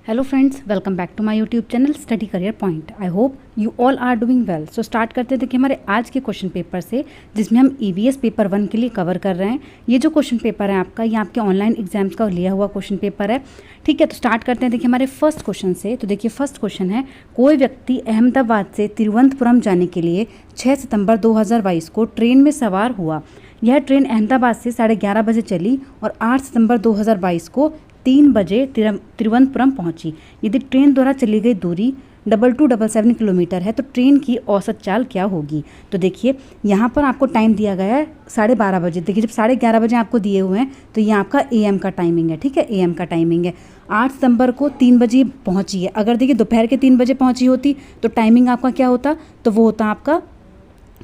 Hello friends, welcome back to my YouTube channel Study Career Point. I hope you all are doing well. So start करते थे कि हमारे आज के question paper से, जिसमें हम ईवीएस पेपर 1 के लिए कवर कर रहे हैं। ये जो क्वेश्चन पेपर है आपका, ये आपके ऑनलाइन एग्जाम्स का लिया हुआ क्वेश्चन पेपर है। ठीक है, तो स्टार्ट करते हैं देखिए हमारे फर्स्ट क्वेश्चन से। तो देखिए फर्स्ट क्वेश्चन है, कोई व्यक्ति अहमदाबाद से तिरुवनंतपुरम जाने के लिए 6 सितंबर 2022 को ट्रेन में सवार हुआ। यह ट्रेन अहमदाबाद से 11:30 बजे चली और 8 सितंबर 2022 को 3 बजे तिरुवनंतपुरम पहुंची। यदि ट्रेन द्वारा चली गई दूरी 2277 किलोमीटर है तो ट्रेन की औसत चाल क्या होगी। तो देखिए यहाँ पर आपको टाइम दिया गया है 12:30 बजे। देखिए जब 11:30 बजे आपको दिए हुए हैं तो ये आपका एएम का टाइमिंग है। ठीक है, एएम का टाइमिंग है। 8 सितंबर को 3 बजे पहुँची है। अगर देखिए दोपहर के 3 बजे पहुँची होती तो टाइमिंग आपका क्या होता, तो वो होता आपका,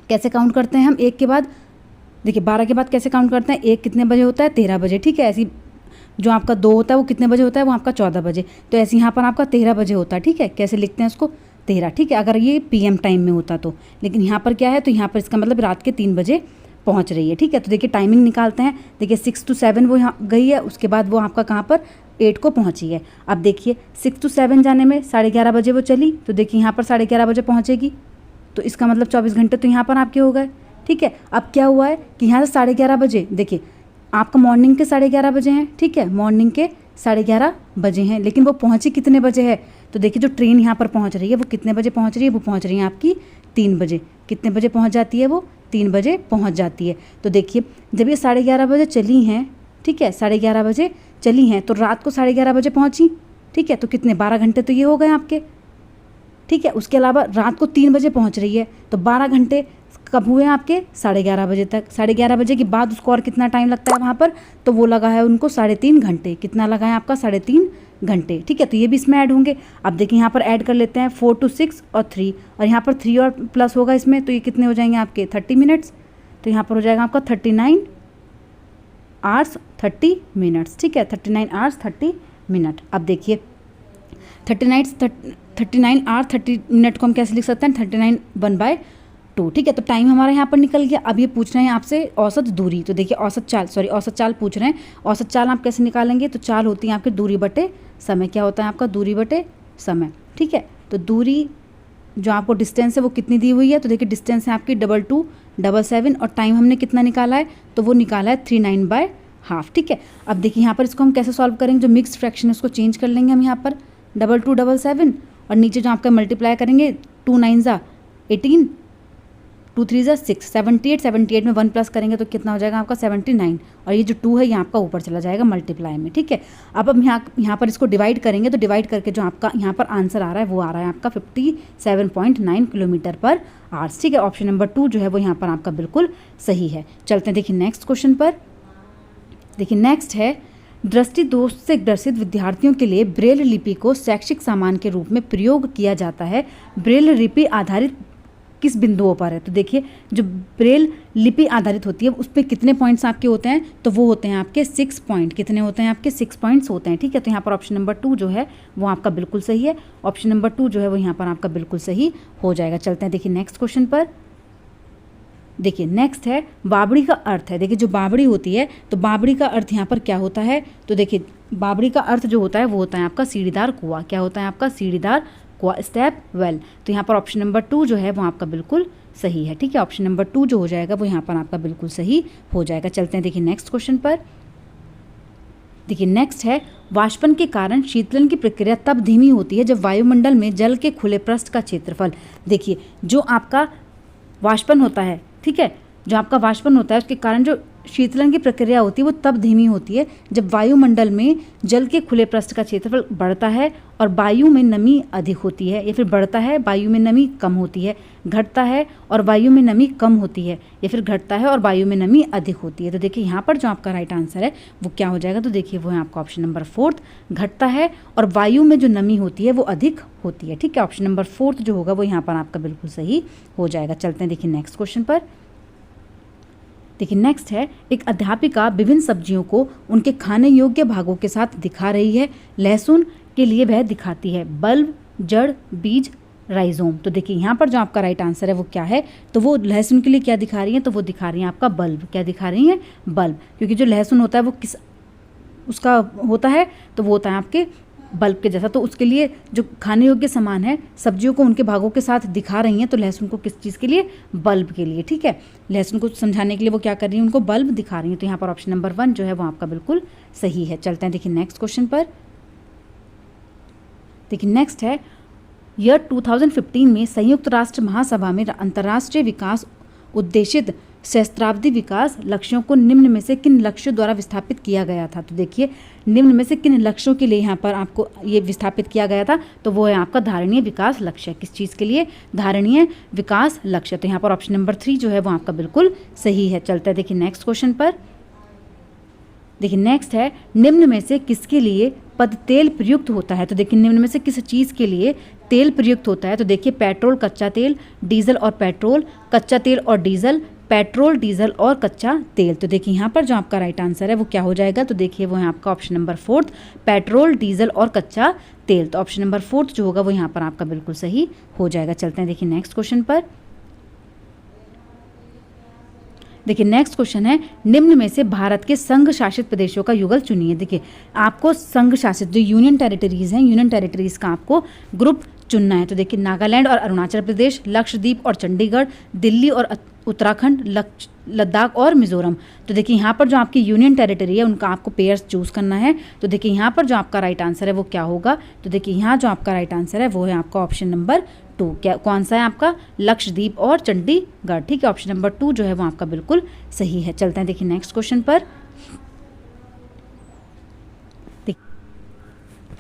कैसे काउंट करते हैं हम एक के बाद, देखिए 12 के बाद कैसे काउंट करते हैं, एक कितने बजे होता है, 13 बजे। ठीक है, ऐसी जो आपका 2 होता है वो कितने बजे होता है, वो आपका 14 बजे। तो ऐसे यहाँ पर आपका 13 बजे होता है। ठीक है, कैसे लिखते हैं इसको, 13। ठीक है, अगर ये पीएम टाइम में होता तो, लेकिन यहाँ पर क्या है, तो यहाँ पर इसका मतलब रात के 3 बजे पहुँच रही है। ठीक है, तो देखिए टाइमिंग निकालते हैं। देखिए 6 to 7 वो यहाँ गई है, उसके बाद वो आपका कहाँ पर 8 को पहुँची है। अब देखिए 6 to 7 जाने में 11:30 बजे वो चली, तो देखिए यहाँ पर 11:30 बजे पहुँचेगी, तो इसका मतलब 24 घंटे तो यहाँ पर आपके हो गए। ठीक है, अब क्या हुआ है कि यहाँ से 11:30 बजे, देखिए आपका मॉर्निंग के 11:30 बजे हैं। ठीक है, मॉर्निंग के 11:30 बजे हैं, लेकिन वो पहुंची कितने बजे है, तो देखिए जो ट्रेन यहाँ पर पहुंच रही है वो कितने बजे पहुंच रही है, वो पहुंच रही है आपकी 3 बजे। कितने बजे पहुंच जाती है, वो 3 बजे पहुंच जाती है। तो देखिए जब ये 11:30 बजे चली हैं, ठीक है 11:30 बजे चली हैं, तो रात को 11:30 बजे पहुँची। ठीक है, तो कितने 12 घंटे तो ये हो गए आपके। ठीक है, उसके अलावा रात को 3 बजे पहुँच रही है, तो 12 घंटे कब हुए आपके, 11:30 बजे तक। 11:30 बजे के बाद उसको और कितना टाइम लगता है वहाँ पर, तो वो लगा है उनको 3.5 घंटे। कितना लगा है आपका, 3.5 घंटे। ठीक है, तो ये भी इसमें ऐड होंगे। अब देखिए यहाँ पर ऐड कर लेते हैं 4 to 6 और 3, और यहाँ पर 3 और प्लस होगा इसमें, तो ये कितने हो जाएंगे आपके 30 मिनट्स। तो यहाँ पर हो जाएगा आपका 39 आवर्स 30 मिनट्स। ठीक है, 39 आवर्स 30 मिनट। अब देखिए 39 आवर 30 मिनट को हम कैसे लिख सकते हैं, 39 1/2। ठीक है, तो टाइम हमारा यहाँ पर निकल गया। अब ये पूछ रहे हैं आपसे औसत दूरी, तो देखिए औसत चाल पूछ रहे हैं। औसत चाल आप कैसे निकालेंगे, तो चाल होती है आपकी दूरी बटे समय। क्या होता है आपका, दूरी बटे समय। ठीक है, तो दूरी जो आपको डिस्टेंस है वो कितनी दी हुई है, तो देखिए डिस्टेंस है आपकी 2277 और टाइम हमने कितना निकाला है, तो वो निकाला है 39/2। ठीक है, अब देखिए यहाँ पर इसको हम कैसे सॉल्व करेंगे, जो मिक्स फ्रैक्शन है उसको चेंज कर लेंगे हम। यहाँ पर 2277 और नीचे जो आपका मल्टीप्लाई करेंगे 2 9 ज़ा 18, 2 3 ज़ा 6, 78 में 1 प्लस करेंगे तो कितना हो जाएगा आपका 79, और ये जो 2 है ये आपका ऊपर चला जाएगा मल्टीप्लाई में। ठीक है, अब हम यहाँ पर इसको डिवाइड करेंगे, तो डिवाइड करके जो आपका यहाँ पर आंसर आ रहा है वो आ रहा है आपका 57.9 किलोमीटर पर आवर्स। ठीक है, ऑप्शन नंबर 2 जो है वो यहाँ पर आपका बिल्कुल सही है। चलते हैं देखिए नेक्स्ट क्वेश्चन पर। देखिए नेक्स्ट है, दृष्टि दोष से ग्रसित विद्यार्थियों के लिए ब्रेल लिपि को शैक्षिक सामान के रूप में प्रयोग किया जाता है। ब्रेल लिपि आधारित किस बिंदुओं पर है, तो देखिए जो ब्रेल लिपि आधारित होती है उस पर कितने पॉइंट्स आपके होते हैं, तो वो होते हैं आपके 6 पॉइंट। कितने होते हैं आपके, 6 पॉइंट्स होते हैं। ठीक है, तो यहाँ पर ऑप्शन नंबर 2 जो है वो आपका बिल्कुल सही है। ऑप्शन नंबर 2 जो है वो यहाँ पर आपका बिल्कुल सही हो जाएगा। चलते हैं देखिए नेक्स्ट क्वेश्चन पर। देखिए नेक्स्ट है, बावड़ी का अर्थ है। देखिए जो बावड़ी होती है, तो बावड़ी का अर्थ यहाँ पर क्या होता है, तो देखिए बावड़ी का अर्थ जो होता है वो होता है आपका सीढ़ीदार कुआं। क्या होता है आपका, सीढ़ीदार कुआं, स्टेप वेल। तो यहाँ पर ऑप्शन नंबर 2 जो है वो आपका बिल्कुल सही है। ठीक है, ऑप्शन नंबर 2 जो हो जाएगा वो यहाँ पर आपका बिल्कुल सही हो जाएगा। चलते हैं देखिए नेक्स्ट क्वेश्चन पर। देखिए नेक्स्ट है, वाष्पन के कारण शीतलन की प्रक्रिया तब धीमी होती है जब वायुमंडल में जल के खुले पृष्ठ का क्षेत्रफल। देखिए जो आपका वाष्पन होता है, ठीक है, जो आपका वाष्पन होता है उसके कारण जो शीतलन की प्रक्रिया होती है वो तब धीमी होती है जब वायुमंडल में जल के खुले पृष्ठ का क्षेत्रफल बढ़ता है और वायु में नमी अधिक होती है, या फिर बढ़ता है वायु में नमी कम होती है, घटता है और वायु में नमी कम होती है, या फिर घटता है और वायु में नमी अधिक होती है। तो देखिए यहाँ पर जो आपका राइट आंसर है वो क्या हो जाएगा, तो देखिए वो है आपका ऑप्शन नंबर 4, घटता है और वायु में जो नमी होती है वो अधिक होती है। ठीक है, ऑप्शन नंबर 4 जो होगा वो यहाँ पर आपका बिल्कुल सही हो जाएगा। चलते हैं देखिए नेक्स्ट क्वेश्चन पर। देखिए नेक्स्ट है, एक अध्यापिका विभिन्न सब्जियों को उनके खाने योग्य भागों के साथ दिखा रही है। लहसुन के लिए वह दिखाती है बल्ब, जड़, बीज, राइजोम। तो देखिए यहाँ पर जो आपका राइट आंसर है वो क्या है, तो वो लहसुन के लिए क्या दिखा रही है, तो वो दिखा रही है आपका बल्ब। क्या दिखा रही है, बल्ब, क्योंकि जो लहसुन होता है वो किस उसका होता है, तो वो होता है आपके बल्ब के जैसा, तो उसके लिए जो खाने योग्य सामान है सब्जियों को उनके भागों के साथ दिखा रही हैं, तो लहसुन को किस चीज़ के लिए, बल्ब के लिए, ठीक है। लहसुन को समझाने के लिए वो क्या कर रही हैं, उनको बल्ब दिखा रही हैं, तो यहाँ पर ऑप्शन नंबर 1 जो है वो आपका बिल्कुल सही है। चलते हैं देखिए नेक्स्ट क्वेश्चन पर। देखिए नेक्स्ट है, ईयर 2015 में संयुक्त राष्ट्र महासभा में अंतर्राष्ट्रीय विकास उद्देशित सहस्त्राब्दी विकास लक्ष्यों को निम्न में से किन लक्ष्यों द्वारा विस्थापित किया गया था। तो देखिए निम्न में से किन लक्ष्यों के लिए यहाँ पर आपको ये विस्थापित किया गया था, तो वो है आपका धारणीय विकास लक्ष्य। किस चीज़ के लिए, धारणीय विकास लक्ष्य। तो यहाँ पर ऑप्शन नंबर 3 जो है वो आपका बिल्कुल सही है। चलते हैं देखिए नेक्स्ट क्वेश्चन पर। देखिए नेक्स्ट है, निम्न में से किसके लिए पद तेल प्रयुक्त होता है। तो देखिए निम्न में से किस चीज़ के लिए तेल प्रयुक्त होता है। तो देखिए पेट्रोल, कच्चा तेल, डीजल और पेट्रोल, कच्चा तेल और डीजल, पेट्रोल, डीजल और कच्चा तेल। तो देखिए यहाँ पर जो आपका राइट आंसर है वो क्या हो जाएगा, तो देखिए वो है आपका ऑप्शन नंबर 4 पेट्रोल, डीजल और कच्चा तेल। तो ऑप्शन नंबर 4 जो होगा वो यहाँ पर आपका बिल्कुल सही हो जाएगा। चलते हैं देखिए नेक्स्ट क्वेश्चन पर। देखिए नेक्स्ट क्वेश्चन है, निम्न में से भारत के संघ शासित प्रदेशों का युगल चुनिए। देखिए आपको संघ शासित जो यूनियन टेरिटरीज हैं, यूनियन टेरिटरीज का आपको ग्रुप चुनना है। तो देखिए नागालैंड और अरुणाचल प्रदेश, लक्षद्वीप और चंडीगढ़, दिल्ली और उत्तराखंड, लद्दाख और मिजोरम। तो देखिए यहाँ पर जो आपकी यूनियन टेरिटरी है उनका आपको पेयर्स चूज करना है। तो देखिए यहाँ पर जो आपका राइट आंसर है वो क्या होगा, तो देखिए यहाँ जो आपका राइट आंसर है वो है आपका ऑप्शन नंबर 2। क्या कौन सा है आपका, लक्षद्वीप और चंडीगढ़, ठीक है। ऑप्शन नंबर 2 जो है वो आपका बिल्कुल सही है। चलते हैं देखिए नेक्स्ट क्वेश्चन पर।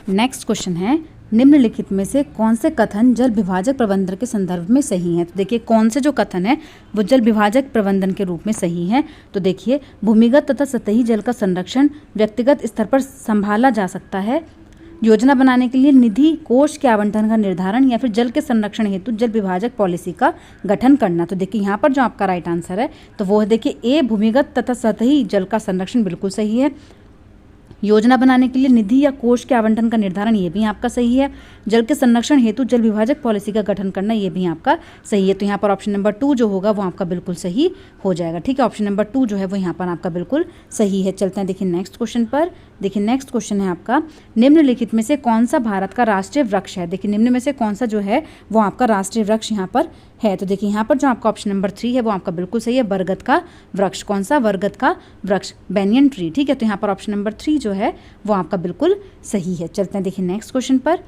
नेक्स्ट क्वेश्चन है, निम्नलिखित में से कौन से कथन जल विभाजक प्रबंधन के संदर्भ में सही हैं। तो देखिए कौन से जो कथन है वो जल विभाजक प्रबंधन के रूप में सही है। तो देखिए भूमिगत तथा सतही जल का संरक्षण व्यक्तिगत स्तर पर संभाला जा सकता है, योजना बनाने के लिए निधि कोष के आवंटन का निर्धारण, या फिर जल के संरक्षण हेतु जल विभाजक पॉलिसी का गठन करना। तो देखिए यहाँ पर जो आपका राइट आंसर है तो वो है देखिए ए भूमिगत तथा सतही जल का संरक्षण बिल्कुल सही है। योजना बनाने के लिए निधि या कोष के आवंटन का निर्धारण ये भी आपका सही है। जल के संरक्षण हेतु जल विभाजक पॉलिसी का गठन करना ये भी आपका सही है। तो यहाँ पर ऑप्शन नंबर 2 जो होगा वो आपका बिल्कुल सही हो जाएगा, ठीक है। ऑप्शन नंबर 2 जो है वो यहाँ पर आपका बिल्कुल सही है। चलते हैं देखिए नेक्स्ट क्वेश्चन पर। देखिए नेक्स्ट क्वेश्चन है आपका, निम्नलिखित में से कौन सा भारत का राष्ट्रीय वृक्ष है। देखिए निम्न में से कौन सा जो है वो आपका राष्ट्रीय वृक्ष यहाँ पर है। तो देखिए यहाँ पर जो आपका ऑप्शन नंबर 3 है वो आपका बिल्कुल सही है, बरगद का वृक्ष। कौन सा, बरगद का वृक्ष, बेनियन ट्री, ठीक है। तो यहाँ पर ऑप्शन नंबर 3 जो है वो आपका बिल्कुल सही है। चलते हैं देखिए नेक्स्ट क्वेश्चन पर।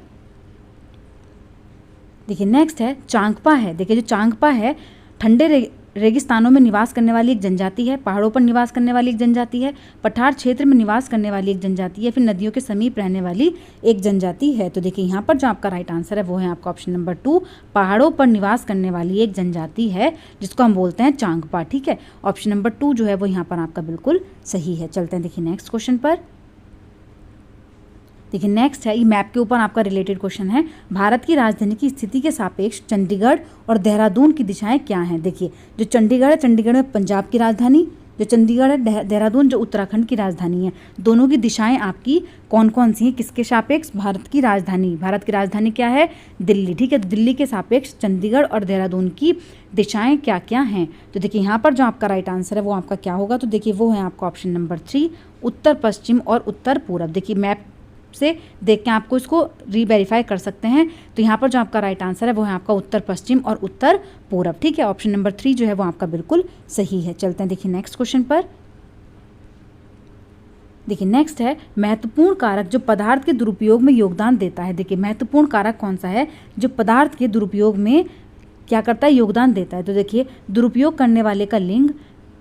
देखिए नेक्स्ट है चांगपा है। देखिए जो चांगपा है ठंडे रेगिस्तानों में निवास करने वाली एक जनजाति है, पहाड़ों पर निवास करने वाली एक जनजाति है, पठार क्षेत्र में निवास करने वाली एक जनजाति है, फिर नदियों के समीप रहने वाली एक जनजाति है। तो देखिए यहाँ पर जो आपका राइट आंसर है वो है आपका ऑप्शन नंबर 2 पहाड़ों पर निवास करने वाली एक जनजाति है जिसको हम बोलते हैं चांगपा, ठीक है। ऑप्शन नंबर 2 जो है वो यहाँ पर आपका बिल्कुल सही है। चलते हैं देखिए नेक्स्ट क्वेश्चन पर। देखिए नेक्स्ट है, ये मैप के ऊपर आपका रिलेटेड क्वेश्चन है, भारत की राजधानी की स्थिति के सापेक्ष चंडीगढ़ और देहरादून की दिशाएं क्या हैं। देखिए जो चंडीगढ़ है, चंडीगढ़ में पंजाब की राजधानी, जो चंडीगढ़ है, देहरादून जो उत्तराखंड की राजधानी है, दोनों की दिशाएं आपकी कौन कौन सी हैं, किसके सापेक्ष, भारत की राजधानी। भारत की राजधानी क्या है, दिल्ली, ठीक है। दिल्ली के सापेक्ष चंडीगढ़ और देहरादून की दिशाएं क्या क्या हैं। तो देखिए यहाँ पर जो आपका राइट आंसर है वो आपका क्या होगा, तो देखिए वो है आपका ऑप्शन नंबर 3 उत्तर पश्चिम और उत्तर पूरब। देखिए मैप से देख के आपको इसको रीवेरीफाई कर सकते हैं। तो यहाँ पर जो आपका राइट आंसर है वो है आपका उत्तर पश्चिम और उत्तर पूरब, ठीक है। ऑप्शन नंबर 3 जो है वो आपका बिल्कुल सही है। चलते हैं देखिए नेक्स्ट क्वेश्चन पर। देखिए नेक्स्ट है महत्वपूर्ण कारक जो पदार्थ के दुरुपयोग में योगदान देता है। देखिए महत्वपूर्ण कारक कौन सा है जो पदार्थ के दुरुपयोग में क्या करता है, योगदान देता है। तो देखिए दुरुपयोग करने वाले का लिंग,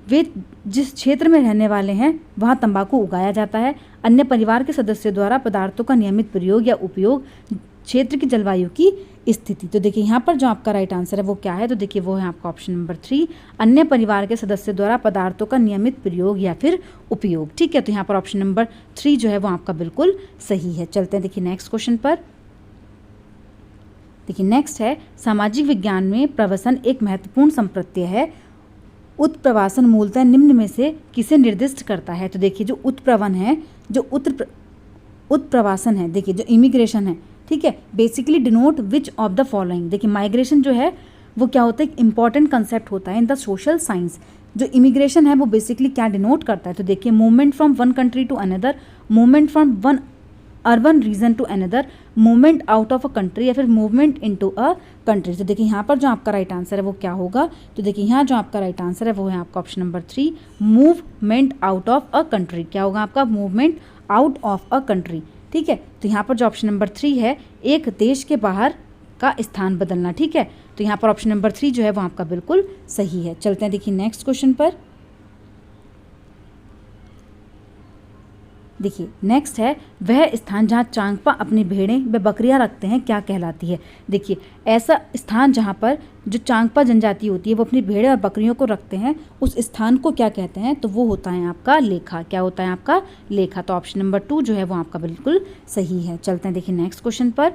वे जिस क्षेत्र में रहने वाले हैं वहाँ तंबाकू उगाया जाता है, अन्य परिवार के सदस्यों द्वारा पदार्थों का नियमित प्रयोग या उपयोग, क्षेत्र की जलवायु की स्थिति। तो देखिए यहाँ पर जो आपका राइट आंसर है वो क्या है, तो देखिए वो है आपका ऑप्शन नंबर 3 अन्य परिवार के सदस्यों द्वारा पदार्थों का नियमित प्रयोग या फिर उपयोग, ठीक है। तो यहाँ पर ऑप्शन नंबर 3 जो है वो आपका बिल्कुल सही है। चलते हैं देखिए नेक्स्ट क्वेश्चन पर। देखिए नेक्स्ट है सामाजिक विज्ञान में प्रवसन एक महत्वपूर्ण संप्रत्यय है, उत्प्रवासन मूलतः निम्न में से किसे निर्दिष्ट करता है। तो देखिए जो उत्प्रवन है, जो उत्प्रवासन है, देखिए जो इमिग्रेशन है, ठीक है, basically denote which of the following. देखिए माइग्रेशन जो है वो क्या होता है, एक इंपॉर्टेंट कंसेप्ट होता है इन द सोशल साइंस। जो इमिग्रेशन है वो बेसिकली क्या डिनोट करता है, तो देखिए movement from one country to another, movement from one urban region to another, movement out of a country या फिर मूवमेंट इनटू अ कंट्री। तो देखिए यहाँ पर जो आपका राइट आंसर है वो क्या होगा, तो देखिए यहाँ जो आपका राइट आंसर है वो है आपका option number 3, movement out of a country. क्या होगा आपका, movement out of a country. ठीक है, तो यहाँ पर जो ऑप्शन नंबर 3 है, एक देश के बाहर का स्थान बदलना। ठीक है, तो यहाँ पर ऑप्शन नंबर 3 जो है वो आपका बिल्कुल सही है। चलते हैं देखिए नेक्स्ट क्वेश्चन पर। देखिए नेक्स्ट है, वह स्थान जहाँ चांगपा अपनी भेड़ें व बकरियां रखते हैं क्या कहलाती है। देखिए ऐसा स्थान जहाँ पर जो चांगपा जनजाति होती है वो अपनी भेड़ें और बकरियों को रखते हैं, उस स्थान को क्या कहते हैं, तो वो होता है आपका लेखा। क्या होता है आपका, लेखा। तो ऑप्शन नंबर 2 जो है वो आपका बिल्कुल सही है। चलते हैं देखिए नेक्स्ट क्वेश्चन पर।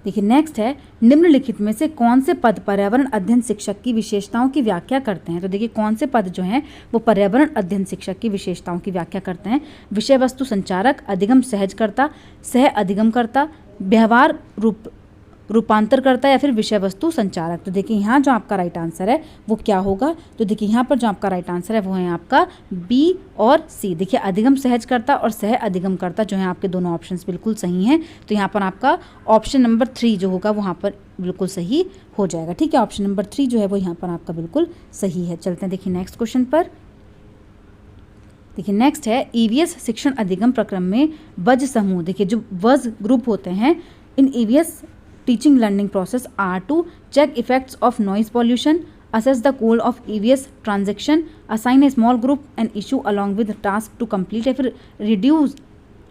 देखिए नेक्स्ट है, निम्नलिखित में से कौन से पद पर्यावरण अध्ययन शिक्षक की विशेषताओं की व्याख्या करते हैं। तो देखिए कौन से पद जो हैं वो पर्यावरण अध्ययन शिक्षक की विशेषताओं की व्याख्या करते हैं। विषय वस्तु संचारक, अधिगम सहजकर्ता, सह अधिगमकर्ता, व्यवहार रूपांतरकर्ता या फिर विषय वस्तु संचारक। तो देखिए यहाँ जो आपका राइट आंसर है वो क्या होगा, तो देखिए यहाँ पर जो आपका राइट आंसर है वो है आपका बी और सी। देखिए अधिगम सहजकर्ता और सह अधिगमकर्ता जो है आपके दोनों ऑप्शंस बिल्कुल सही हैं। तो यहाँ पर आपका ऑप्शन नंबर 3 जो होगा वहाँ पर बिल्कुल सही हो जाएगा। ठीक है, ऑप्शन नंबर 3 जो है वो यहाँ पर आपका बिल्कुल सही है। चलते हैं देखिए नेक्स्ट क्वेश्चन पर। देखिए नेक्स्ट है, ईवीएस शिक्षण अधिगम प्रक्रम में वज समूह। देखिए जो वज ग्रुप होते हैं इन EVS teaching learning process are to check effects of noise pollution, assess the goal of EVS transaction, assign a small group an issue along with task to complete या फिर reduce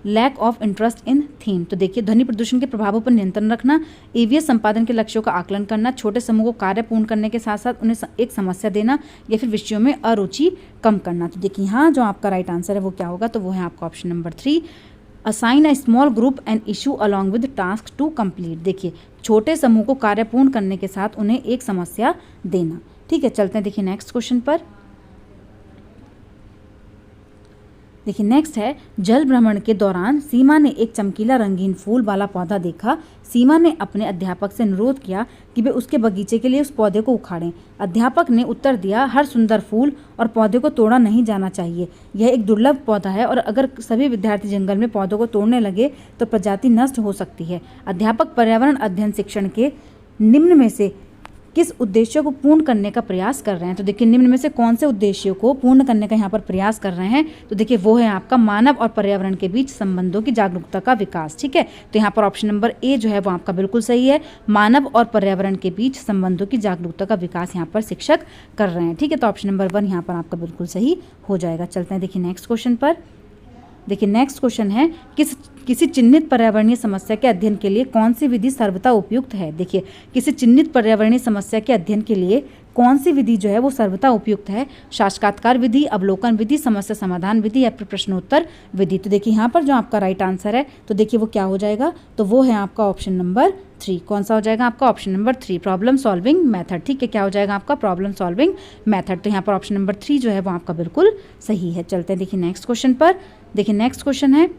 lack of interest in theme। तो देखिए ध्वनि प्रदूषण के प्रभावों पर नियंत्रण रखना, EVS संपादन के लक्ष्यों का आकलन करना, छोटे समूह को कार्य पूर्ण करने के साथ साथ उन्हें एक समस्या देना या फिर विषयों में अरुचि कम करना। तो देखिए यहाँ जो आपका राइट आंसर है वो क्या होगा, तो वो है आपका option number 3, assign a small group and issue along with task to complete. देखिए छोटे समूह को कार्य पूर्ण करने के साथ उन्हें एक समस्या देना। ठीक है, चलते हैं देखिए नेक्स्ट क्वेश्चन पर। देखिए नेक्स्ट है, जल भ्रमण के दौरान सीमा ने एक चमकीला रंगीन फूल वाला पौधा देखा। सीमा ने अपने अध्यापक से अनुरोध किया कि वे उसके बगीचे के लिए उस पौधे को उखाड़ें। अध्यापक ने उत्तर दिया, हर सुंदर फूल और पौधे को तोड़ा नहीं जाना चाहिए, यह एक दुर्लभ पौधा है और अगर सभी विद्यार्थी जंगल में पौधों को तोड़ने लगे तो प्रजाति नष्ट हो सकती है। अध्यापक पर्यावरण अध्ययन शिक्षण के निम्न में से किस उद्देश्यों को पूर्ण करने का प्रयास कर रहे हैं। तो देखिए निम्न में से कौन से उद्देश्यों को पूर्ण करने का यहाँ पर प्रयास कर रहे हैं, तो देखिए वो है आपका मानव और पर्यावरण के बीच संबंधों की जागरूकता का विकास। ठीक है, तो यहाँ पर ऑप्शन नंबर ए जो है वो आपका बिल्कुल सही है, मानव और पर्यावरण के बीच संबंधों की जागरूकता का विकास यहाँ पर शिक्षक कर रहे हैं। ठीक है, तो ऑप्शन नंबर 1 यहाँ पर आपका बिल्कुल सही हो जाएगा। चलते हैं देखिए नेक्स्ट क्वेश्चन पर। देखिए नेक्स्ट क्वेश्चन है, किसी चिन्हित पर्यावरणीय समस्या के अध्ययन के लिए कौन सी विधि सर्वथा उपयुक्त है। देखिए किसी चिन्हित पर्यावरणीय समस्या के अध्ययन के लिए कौन सी विधि जो है वो सर्वथा उपयुक्त है, साक्षात्कार विधि, अवलोकन विधि, समस्या समाधान विधि या फिर प्रश्नोत्तर विधि। तो देखिए यहाँ पर जो आपका राइट आंसर है, तो देखिए वो क्या हो जाएगा, तो वो है आपका ऑप्शन नंबर 3। कौन सा हो जाएगा आपका option number 3, problem solving method. ठीक है, क्या हो जाएगा आपका प्रॉब्लम सॉल्विंग मेथड। तो यहाँ पर ऑप्शन नंबर 3 जो है वो आपका बिल्कुल सही है। चलते हैं देखिए नेक्स्ट क्वेश्चन पर। देखिए नेक्स्ट क्वेश्चन है,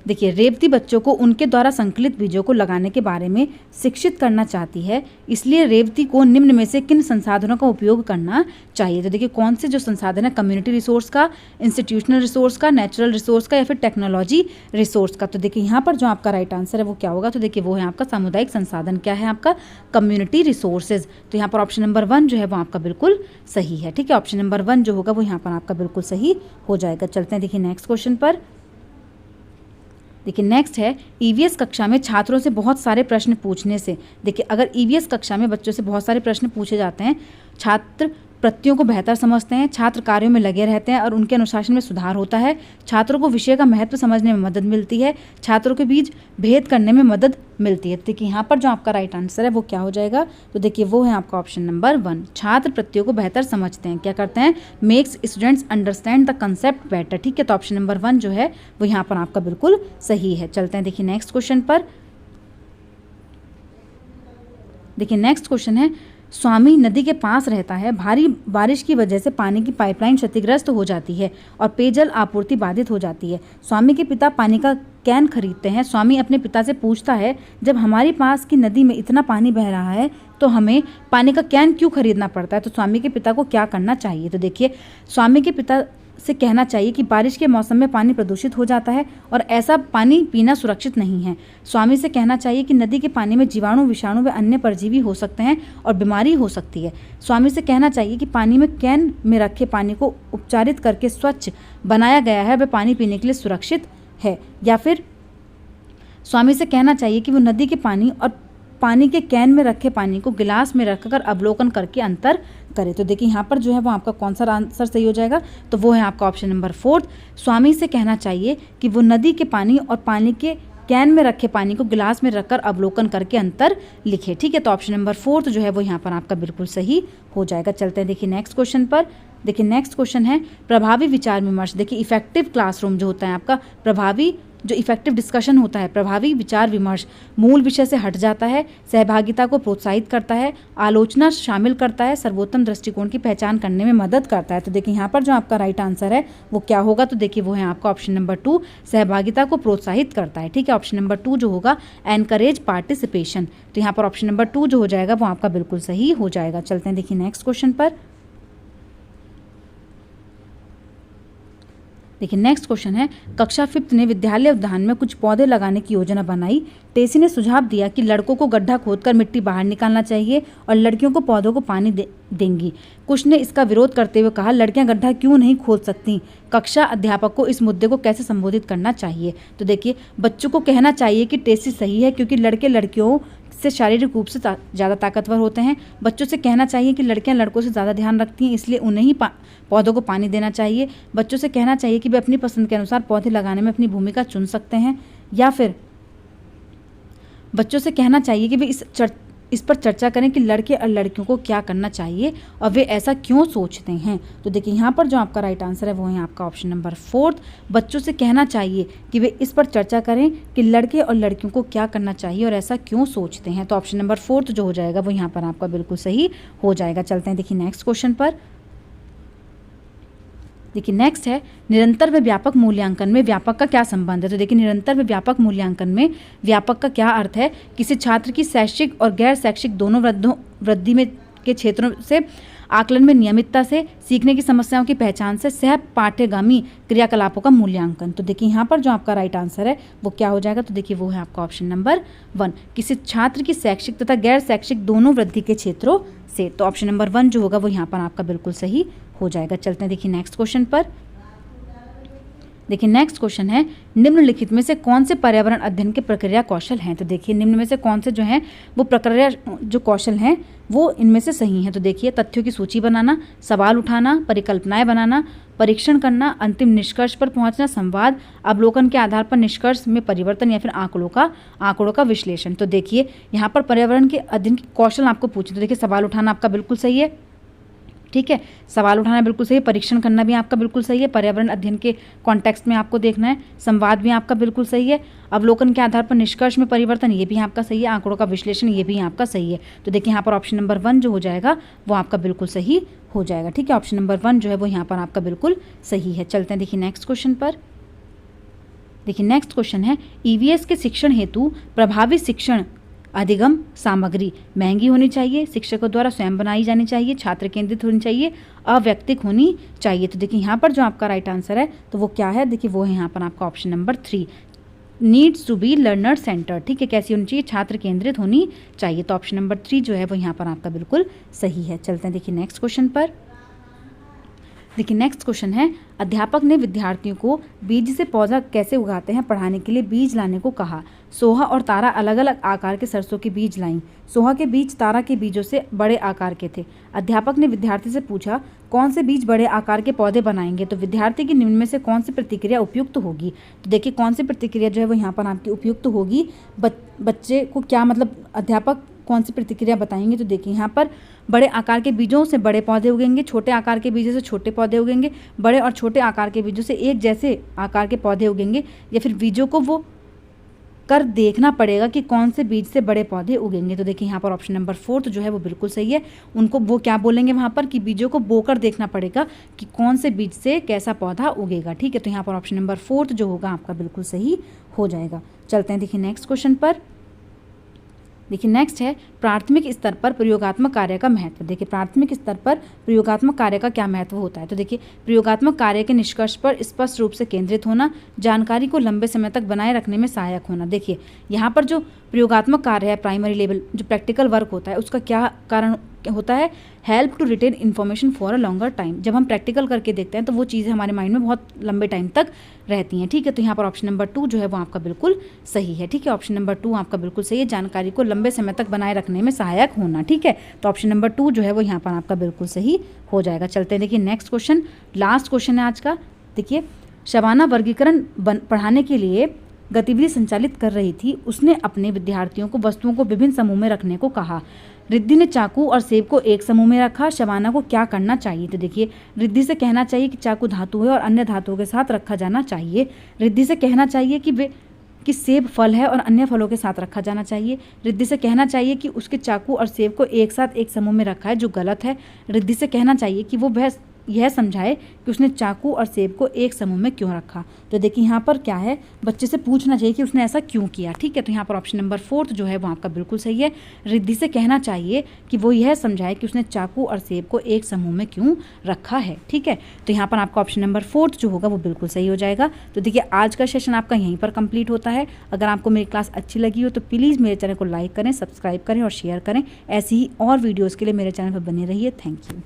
देखिए रेवती बच्चों को उनके द्वारा संकलित बीजों को लगाने के बारे में शिक्षित करना चाहती है, इसलिए रेवती को निम्न में से किन संसाधनों का उपयोग करना चाहिए। तो देखिए कौन से जो संसाधन है, कम्युनिटी रिसोर्स का, इंस्टीट्यूशनल रिसोर्स का, नेचुरल रिसोर्स का या फिर टेक्नोलॉजी रिसोर्स का। तो देखिए यहाँ पर जो आपका राइट आंसर है वो क्या होगा, तो देखिए वो है आपका सामुदायिक संसाधन। क्या है आपका, कम्युनिटी रिसोर्सेज। तो यहाँ पर ऑप्शन नंबर 1 जो है वो आपका बिल्कुल सही है। ठीक है, ऑप्शन नंबर 1 जो होगा वो यहाँ पर आपका बिल्कुल सही हो जाएगा। चलते हैं देखिए नेक्स्ट क्वेश्चन पर। देखिए नेक्स्ट है, ईवीएस कक्षा में छात्रों से बहुत सारे प्रश्न पूछने से। देखिए अगर ईवीएस कक्षा में बच्चों से बहुत सारे प्रश्न पूछे जाते हैं, छात्र प्रत्यों को बेहतर समझते हैं, छात्र कार्यों में लगे रहते हैं और उनके अनुशासन में सुधार होता है, छात्रों को विषय का महत्व समझने में मदद मिलती है, छात्रों के बीच भेद करने में मदद मिलती है। देखिए यहाँ पर जो आपका राइट आंसर है वो क्या हो जाएगा, तो देखिए वो है आपका ऑप्शन नंबर 1, छात्र प्रत्यों को बेहतर समझते हैं। क्या करते हैं, makes students understand the concept better. ठीक है, तो ऑप्शन नंबर 1 जो है वो यहाँ पर आपका बिल्कुल सही है। चलते हैं देखिए नेक्स्ट क्वेश्चन पर। देखिए नेक्स्ट क्वेश्चन है, स्वामी नदी के पास रहता है, भारी बारिश की वजह से पानी की पाइपलाइन क्षतिग्रस्त हो जाती है और पेयजल आपूर्ति बाधित हो जाती है। स्वामी के पिता पानी का कैन खरीदते हैं। स्वामी अपने पिता से पूछता है, जब हमारी पास की नदी में इतना पानी बह रहा है तो हमें पानी का कैन क्यों खरीदना पड़ता है। तो स्वामी के पिता को क्या करना चाहिए। तो देखिए स्वामी के पिता से कहना चाहिए कि बारिश के मौसम में पानी प्रदूषित हो जाता है और ऐसा पानी पीना सुरक्षित नहीं है। स्वामी से कहना चाहिए कि नदी के पानी में जीवाणु, विषाणु व अन्य परजीवी हो सकते हैं और बीमारी हो सकती है। स्वामी से कहना चाहिए कि पानी में कैन में रखे पानी को उपचारित करके स्वच्छ बनाया गया है, वह पानी पीने के लिए सुरक्षित है। या फिर स्वामी से कहना चाहिए कि वो नदी के पानी और पानी के कैन में रखे पानी को गिलास में रखकर अवलोकन करके अंतर करें। तो देखिए यहाँ पर जो है वो आपका कौन सा आंसर सही हो जाएगा, तो वो है आपका ऑप्शन नंबर 4। स्वामी से कहना चाहिए कि वो नदी के पानी और पानी के कैन में रखे पानी को गिलास में रखकर अवलोकन करके अंतर लिखे। ठीक है, तो ऑप्शन नंबर 4 जो है वो यहाँ पर आपका बिल्कुल सही हो जाएगा। चलते हैं देखिए नेक्स्ट क्वेश्चन पर। देखिए नेक्स्ट क्वेश्चन है प्रभावी विचार विमर्श। देखिए इफेक्टिव क्लासरूम जो होता है आपका, प्रभावी जो इफेक्टिव डिस्कशन होता है, प्रभावी विचार विमर्श मूल विषय से हट जाता है, सहभागिता को प्रोत्साहित करता है, आलोचना शामिल करता है, सर्वोत्तम दृष्टिकोण की पहचान करने में मदद करता है। तो देखिए यहाँ पर जो आपका राइट आंसर है वो क्या होगा, तो देखिए वो है आपका ऑप्शन नंबर 2, सहभागिता को प्रोत्साहित करता है। ठीक है, ऑप्शन नंबर 2 जो होगा एनकरेज पार्टिसिपेशन। तो यहाँ पर ऑप्शन नंबर 2 जो हो जाएगा वो आपका बिल्कुल सही हो जाएगा। चलते हैं देखिए नेक्स्ट क्वेश्चन पर। देखिए नेक्स्ट क्वेश्चन है कक्षा 5th ने विद्यालय उद्यान में कुछ पौधे लगाने की योजना बनाई। टेसी ने सुझाव दिया कि लड़कों को गड्ढा खोदकर मिट्टी बाहर निकालना चाहिए और लड़कियों को पौधों को पानी देंगी। कुछ ने इसका विरोध करते हुए कहा लड़कियां गड्ढा क्यों नहीं खोद सकती। कक्षा अध्यापक को इस मुद्दे को कैसे संबोधित करना चाहिए। तो देखिए बच्चों को कहना चाहिए कि टेसी सही है क्योंकि लड़के लड़कियों से शारीरिक रूप से ज़्यादा ताकतवर होते हैं। बच्चों से कहना चाहिए कि लड़कियां लड़कों से ज़्यादा ध्यान रखती हैं, इसलिए उन्हें ही पौधों को पानी देना चाहिए। बच्चों से कहना चाहिए कि वे अपनी पसंद के अनुसार पौधे लगाने में अपनी भूमिका चुन सकते हैं। या फिर बच्चों से कहना चाहिए कि वे इस पर चर्चा करें कि लड़के और लड़कियों को क्या करना चाहिए और वे ऐसा क्यों सोचते हैं। तो देखिए यहाँ पर जो आपका राइट आंसर है वो है आपका ऑप्शन नंबर 4। बच्चों से कहना चाहिए कि वे इस पर चर्चा करें कि लड़के और लड़कियों को क्या करना चाहिए और ऐसा क्यों सोचते हैं। तो ऑप्शन नंबर 4 जो हो जाएगा वो यहाँ पर आपका बिल्कुल सही हो जाएगा। चलते हैं देखिए नेक्स्ट क्वेश्चन पर। देखिए नेक्स्ट है निरंतर व व्यापक मूल्यांकन में व्यापक का क्या संबंध है। तो देखिए निरंतर व व्यापक मूल्यांकन में व्यापक का क्या अर्थ है। किसी छात्र की शैक्षिक और गैर शैक्षिक दोनों वृद्धि में के क्षेत्रों से आकलन में नियमितता से, सीखने की समस्याओं की पहचान से, सह पाठ्यगामी क्रियाकलापों का मूल्यांकन। तो देखिए यहाँ पर जो आपका राइट आंसर है वो क्या हो जाएगा, तो देखिए वो है आपका ऑप्शन नंबर 1, किसी छात्र की शैक्षिक तथा गैर शैक्षिक दोनों वृद्धि के क्षेत्रों से। तो ऑप्शन नंबर 1 जो होगा वो यहाँ पर आपका बिल्कुल सही हो जाएगा। चलते हैं देखिए नेक्स्ट क्वेश्चन पर। देखिए नेक्स्ट क्वेश्चन है निम्नलिखित में से कौन से पर्यावरण अध्ययन के प्रक्रिया कौशल हैं। तो देखिए निम्न में से कौन से जो हैं वो प्रक्रिया जो कौशल हैं वो इनमें से सही हैं। तो देखिए तथ्यों की सूची बनाना, सवाल उठाना, परिकल्पनाएं बनाना, परीक्षण करना, अंतिम निष्कर्ष पर पहुंचना, संवाद, अवलोकन के आधार पर निष्कर्ष में परिवर्तन या फिर आंकड़ों का विश्लेषण। तो देखिए यहाँ पर पर्यावरण के अध्ययन के कौशल आपको पूछे तो देखिए सवाल उठाना आपका बिल्कुल सही है। ठीक है, सवाल उठाना बिल्कुल सही है, परीक्षण करना भी आपका बिल्कुल सही है, पर्यावरण अध्ययन के कॉन्टेक्स्ट में आपको देखना है, संवाद भी आपका बिल्कुल सही है, अवलोकन के आधार पर निष्कर्ष में परिवर्तन ये भी आपका सही है, आंकड़ों का विश्लेषण ये भी आपका सही है। तो देखिए यहाँ पर ऑप्शन नंबर 1 जो हो जाएगा वो आपका बिल्कुल सही हो जाएगा। ठीक है, ऑप्शन नंबर 1 जो है वो यहाँ पर आपका बिल्कुल सही है। चलते हैं देखिए नेक्स्ट क्वेश्चन पर। देखिए नेक्स्ट क्वेश्चन है ईवीएस के शिक्षण हेतु प्रभावी शिक्षण अधिगम सामग्री महंगी होनी चाहिए, शिक्षकों द्वारा स्वयं बनाई जानी चाहिए, छात्र केंद्रित होनी चाहिए, अवैयक्तिक होनी चाहिए। तो देखिए यहाँ पर जो आपका राइट आंसर है तो वो क्या है, देखिए वो है यहाँ पर आपका option number 3, needs to be learner center. ठीक है, कैसी होनी चाहिए, छात्र केंद्रित होनी चाहिए। तो ऑप्शन नंबर 3 जो है वो यहाँ पर आपका बिल्कुल सही है। चलते हैं देखिए नेक्स्ट क्वेश्चन पर। देखिए नेक्स्ट क्वेश्चन है अध्यापक ने विद्यार्थियों को बीज से पौधा कैसे उगाते हैं पढ़ाने के लिए बीज लाने को कहा। सोहा और तारा अलग अलग आकार के सरसों के बीज लाईं। सोहा के बीज तारा के बीजों से बड़े आकार के थे। अध्यापक ने विद्यार्थी से पूछा कौन से बीज बड़े आकार के पौधे बनाएंगे। तो विद्यार्थी की निम्न में से कौन सी प्रतिक्रिया उपयुक्त होगी। तो देखिए कौन सी प्रतिक्रिया जो है वो यहाँ पर आपकी उपयुक्त होगी। बच्चे को क्या मतलब अध्यापक कौन सी प्रतिक्रिया बताएंगे। तो देखिए यहाँ पर बड़े आकार के बीजों से बड़े पौधे उगेंगे, छोटे आकार के बीजों से छोटे पौधे उगेंगे, बड़े और छोटे आकार के बीजों से एक जैसे आकार के पौधे उगेंगे, या फिर बीजों को वो कर देखना पड़ेगा कि कौन से बीज से बड़े पौधे उगेंगे। तो देखिए यहाँ पर ऑप्शन नंबर 4 जो है वो बिल्कुल सही है। उनको वो क्या बोलेंगे वहाँ पर कि बीजों को बोकर देखना पड़ेगा कि कौन से बीज से कैसा पौधा उगेगा। ठीक है, तो यहाँ पर ऑप्शन नंबर 4 जो होगा आपका बिल्कुल सही हो जाएगा। चलते हैं देखिए नेक्स्ट क्वेश्चन पर। देखिए नेक्स्ट है प्राथमिक स्तर पर प्रयोगात्मक कार्य का महत्व। देखिए प्राथमिक स्तर पर प्रयोगात्मक कार्य का क्या महत्व होता है, तो देखिए प्रयोगात्मक कार्य के निष्कर्ष पर स्पष्ट रूप से केंद्रित होना, जानकारी को लंबे समय तक बनाए रखने में सहायक होना। देखिए यहाँ पर जो प्रयोगात्मक कार्य है प्राइमरी लेवल जो प्रैक्टिकल वर्क होता है उसका क्या कारण होता है, help to retain information for a longer time. जब हम प्रैक्टिकल करके देखते हैं तो वो चीज़ें हमारे माइंड में बहुत लंबे टाइम तक रहती हैं। ठीक है, तो यहाँ पर ऑप्शन नंबर 2 जो है वो आपका बिल्कुल सही है। ठीक है, ऑप्शन नंबर 2 आपका बिल्कुल सही है, जानकारी को लंबे समय तक बनाए रखने में सहायक होना। ठीक है, तो ऑप्शन नंबर 2 जो है वो यहाँ पर आपका बिल्कुल सही हो जाएगा। चलते हैं देखिए नेक्स्ट क्वेश्चन, लास्ट क्वेश्चन है आज का। देखिए शबाना वर्गीकरण पढ़ाने के लिए गतिविधि संचालित कर रही थी। उसने अपने विद्यार्थियों को वस्तुओं को विभिन्न समूह में रखने को कहा। रिद्धि ने चाकू और सेब को एक समूह में रखा, शबाना को क्या करना चाहिए। तो देखिए रिद्धि से कहना चाहिए कि चाकू धातु है और अन्य धातुओं के साथ रखा जाना चाहिए। रिद्धि से कहना चाहिए कि सेब फल है और अन्य फलों के साथ रखा जाना चाहिए। रिद्धि से कहना चाहिए कि उसके चाकू और सेब को एक साथ एक समूह में रखा है, जो गलत है। रिद्धि से कहना चाहिए कि वह यह समझाए कि उसने चाकू और सेब को एक समूह में क्यों रखा। तो देखिए यहाँ पर क्या है, बच्चे से पूछना चाहिए कि उसने ऐसा क्यों किया। ठीक है, तो यहाँ पर ऑप्शन नंबर 4 जो है वो आपका बिल्कुल सही है। रिद्धि से कहना चाहिए कि वो यह समझाए कि उसने चाकू और सेब को एक समूह में क्यों रखा है। ठीक है, तो यहाँ पर आपका ऑप्शन नंबर 4 जो होगा वो बिल्कुल सही हो जाएगा। तो देखिए आज का सेशन आपका यहीं पर कंप्लीट होता है। अगर आपको मेरी क्लास अच्छी लगी हो तो प्लीज़ मेरे चैनल को लाइक करें, सब्सक्राइब करें और शेयर करें। ऐसी ही और वीडियोज़ के लिए मेरे चैनल पर बने रहिए। Thank you.